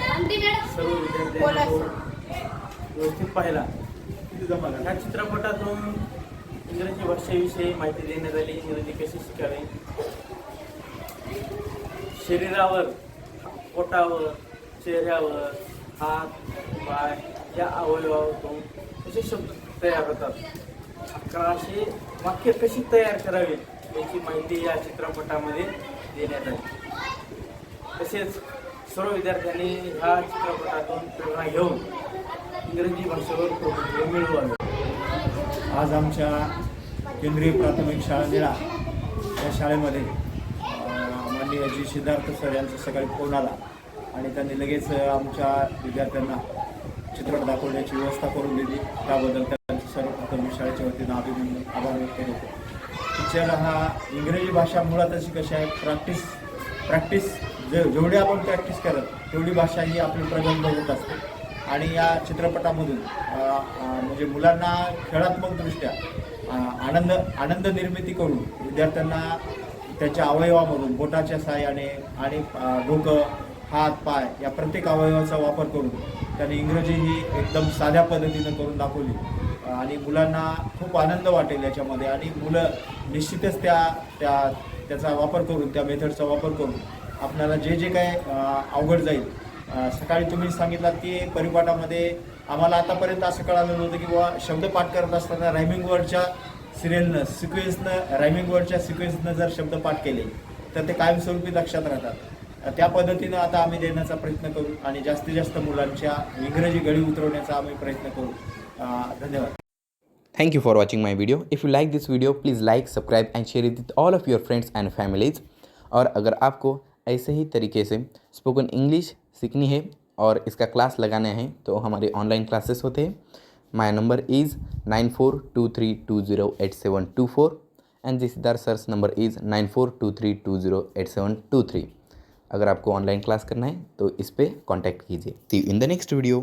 सर्व विद्यार्थ्यांनी व्यवस्थित पाहिला। या चित्रपटातून इंग्रजी भाषेविषयी माहिती देण्यात आली, इंग्रजी कशी शिकावी, शरीरावर, पोटावर, चेहऱ्यावर, हात, पाय या अवयवातून कसे शब्द तयार होतात, 1100 वाक्य कशी तयार करावी याची माहिती या चित्रपटामध्ये देण्यात आली। तसेच सर्व विद्यार्थ्यांनी ह्या चित्रपटातून प्रेरणा घेऊन इंग्रजी भाषेवर प्रभुत्व मिळवावे। आज आमच्या केंद्रीय प्राथमिक शाळा निळा या शाळेमध्ये माननीय जी सिद्धार्थ सर यांचा सकाळी फोन आला आणि त्यांनी लगेच आमच्या विद्यार्थ्यांना चित्रपट दाखवण्याची व्यवस्था करून दिली। त्याबद्दल त्यांचं सर्वप्रथम मी शाळेच्या वतीनं अभिनंदन आभार व्यक्त करतो। टीचर हा इंग्रजी भाषा मुळात अशी कशी आहे, प्रॅक्टिस जेवढी आपण प्रॅक्टिस करत तेवढी भाषा ही आपली प्रगल्भ होत असते। आणि या चित्रपटामधून म्हणजे मुलांना खेळात्मकदृष्ट्या आनंद निर्मिती करून विद्यार्थ्यांना त्यांच्या अवयवामधून बोटाच्या सहाय्याने आणि डोकं, हात, पाय या प्रत्येक अवयवाचा वापर करून त्यांनी इंग्रजी ही एकदम साध्या पद्धतीनं करून दाखवली आणि मुलांना खूप आनंद वाटेल याच्यामध्ये। आणि मुलं निश्चितच त्याचा वापर करून, त्या मेथडचा वापर करून आपल्याला जे काय अवघड जाईल। सकाळी तुम्ही सांगितलात की परिपाठामध्ये आम्हाला आतापर्यंत असं कळालं नव्हतं की बाबा शब्दपाठ करत असताना रायमिंग वर्डच्या रायमिंग वर्डच्या सिक्वेन्सनं जर शब्दपाठ केले तर ते कायमस्वरूपी लक्षात राहतात। त्या पद्धतीनं आता आम्ही देण्याचा प्रयत्न करू आणि जास्तीत जास्त मुलांच्या इंग्रजी गळी उतरवण्याचा आम्ही प्रयत्न करू। धन्यवाद। Thank you for watching my video. If you like this video, please like, subscribe and share it with all of your friends and families. और अगर आपको ऐसे ही तरीके से स्पोकन इंग्लिश सीखनी है और इसका क्लास लगाना है तो हमारे ऑनलाइन क्लासेस होते हैं। माय नंबर इज़ 9423208724 एंड जी सिद्धार्थ सर्स नंबर इज़ 9423208723। अगर आपको ऑनलाइन क्लास करना है तो इस पर कॉन्टैक्ट कीजिए। See you in the next video.